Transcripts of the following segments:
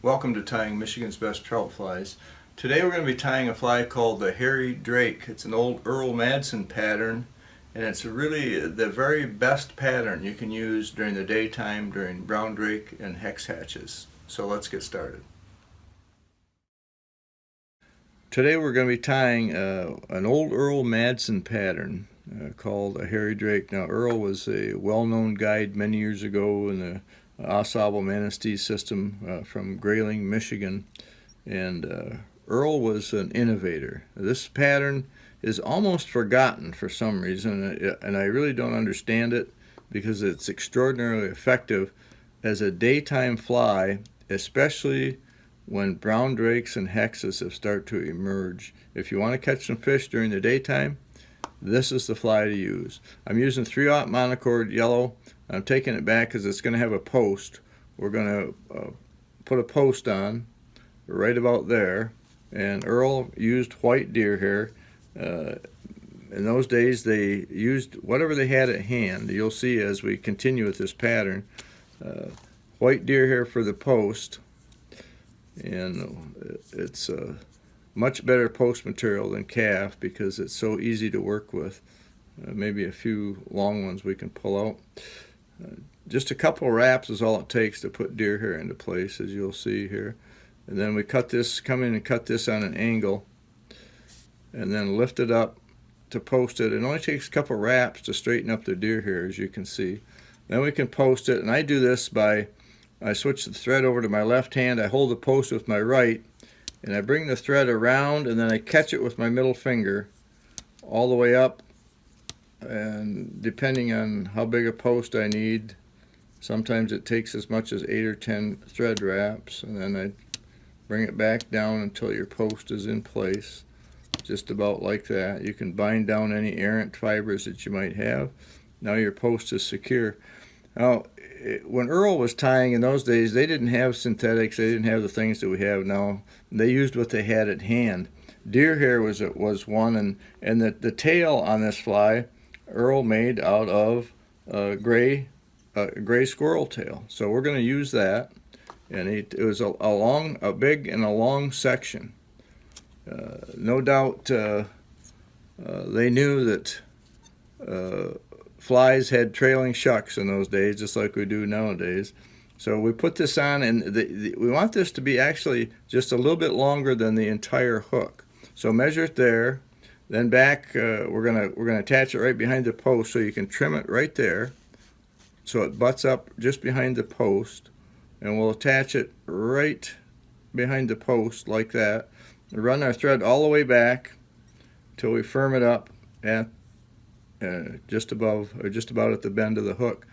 Welcome to tying Michigan's best trout flies. Today we're going to be tying a fly called the Hairy Drake. It's an old Earl Madsen pattern, and it's really the very best pattern you can use during the daytime during Brown Drake and Hex hatches. So let's get started. Today we're going to be tying an old Earl Madsen pattern called a Hairy Drake. Now Earl was a well-known guide many years ago in the ensemble manatee system from Grayling, Michigan, and Earl was an innovator. This pattern is almost forgotten for some reason, and I really don't understand it because it's extraordinarily effective as a daytime fly, especially when brown drakes and hexes have started to emerge. If you want to catch some fish during the daytime, this is the fly to use. I'm using 3/0 monochord yellow. I'm taking it back because it's going to have a post. We're going to put a post on right about there. And Earl used white deer hair. In those days, they used whatever they had at hand. You'll see as we continue with this pattern. White deer hair for the post. And it's much better post material than calf because it's so easy to work with. Maybe a few long ones we can pull out. Just a couple wraps is all it takes to put deer hair into place, as you'll see here. And then we cut this, come in and cut this on an angle, and then lift it up to post it. It only takes a couple wraps to straighten up the deer hair, as you can see. Then we can post it, and I do this by, I switch the thread over to my left hand, I hold the post with my right, and I bring the thread around, and then I catch it with my middle finger all the way up. And depending on how big a post I need, sometimes it takes as much as 8 or 10 thread wraps, and then I bring it back down until your post is in place, just about like that. You can bind down any errant fibers that you might have. Now your post is secure. Now, when Earl was tying in those days, they didn't have synthetics, they didn't have the things that we have now. They used what they had at hand. Deer hair was one, and the tail on this fly Earl made out of gray squirrel tail. So we're going to use that, and it was a big and a long section. No doubt they knew that flies had trailing shucks in those days, just like we do nowadays. So we put this on, and we want this to be actually just a little bit longer than the entire hook. So measure it there. Then back, we're gonna attach it right behind the post, so you can trim it right there, so it butts up just behind the post, and we'll attach it right behind the post like that. Run our thread all the way back till we firm it up at just above or just about at the bend of the hook.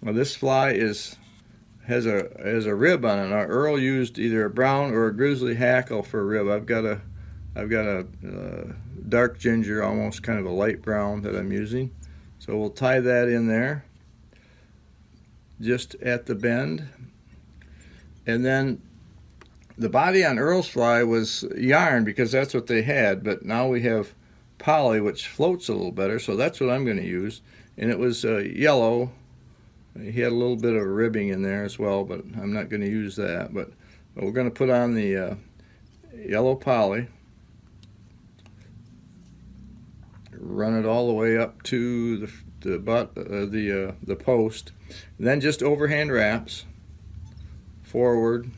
Now this fly has a rib on it. Now Earl used either a brown or a grizzly hackle for a rib. I've got a dark ginger, almost kind of a light brown that I'm using. So we'll tie that in there just at the bend. And then the body on Earl's fly was yarn because that's what they had, but now we have poly, which floats a little better, so that's what I'm going to use. And it was yellow. He had a little bit of ribbing in there as well, but I'm not going to use that. But we're going to put on the yellow poly. Run it all the way up to the post, and then just overhand wraps forward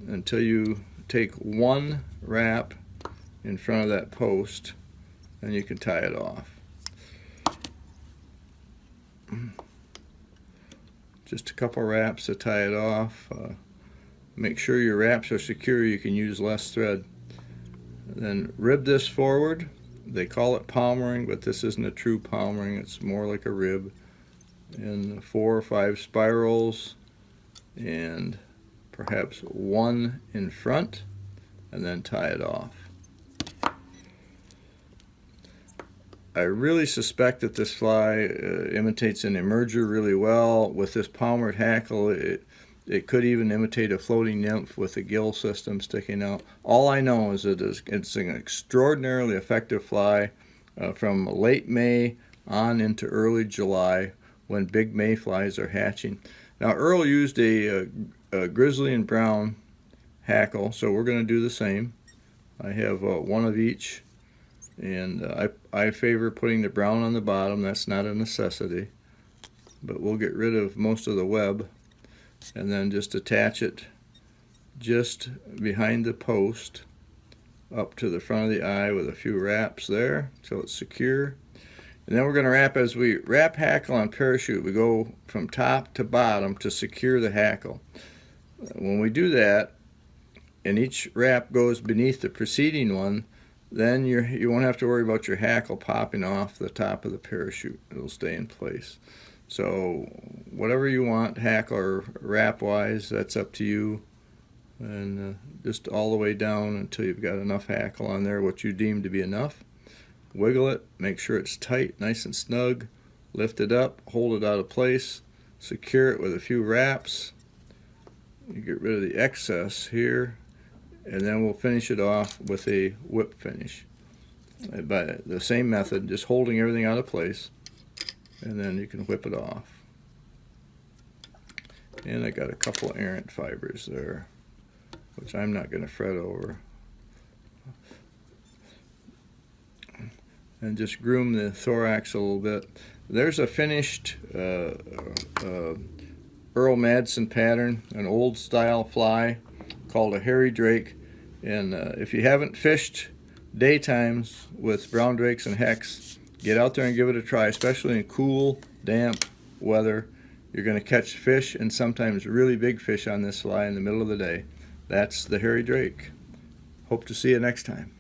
until you take one wrap in front of that post, and you can tie it off. Just a couple wraps to tie it off. Make sure your wraps are secure. You can use less thread. Then rib this forward. They call it palmering, but this isn't a true palmering. It's more like a rib. And 4 or 5 spirals, and perhaps one in front, and then tie it off. I really suspect that this fly imitates an emerger really well. With this palmered hackle, it could even imitate a floating nymph with a gill system sticking out. All I know is that it's an extraordinarily effective fly from late May on into early July when big mayflies are hatching. Now Earl used a grizzly and brown hackle, so we're going to do the same. I have one of each, and I favor putting the brown on the bottom. That's not a necessity, but we'll get rid of most of the web and then just attach it just behind the post up to the front of the eye with a few wraps there so it's secure. And then we're going to wrap, as we wrap hackle on parachute, we go from top to bottom to secure the hackle. When we do that, and each wrap goes beneath the preceding one, then you won't have to worry about your hackle popping off the top of the parachute. It'll stay in place. So whatever you want, hackle or wrap wise, that's up to you. And just all the way down until you've got enough hackle on there, what you deem to be enough. Wiggle it, make sure it's tight, nice and snug. Lift it up, hold it out of place, secure it with a few wraps. You get rid of the excess here, and then we'll finish it off with a whip finish. By the same method, just holding everything out of place, and then you can whip it off. And I got a couple errant fibers there, which I'm not going to fret over. And just groom the thorax a little bit. There's a finished Earl Madsen pattern, an old style fly called a hairy drake. And if you haven't fished daytimes with brown drakes and hex, get out there and give it a try, especially in cool, damp weather. You're going to catch fish, and sometimes really big fish, on this fly in the middle of the day. That's the hairy drake. Hope to see you next time.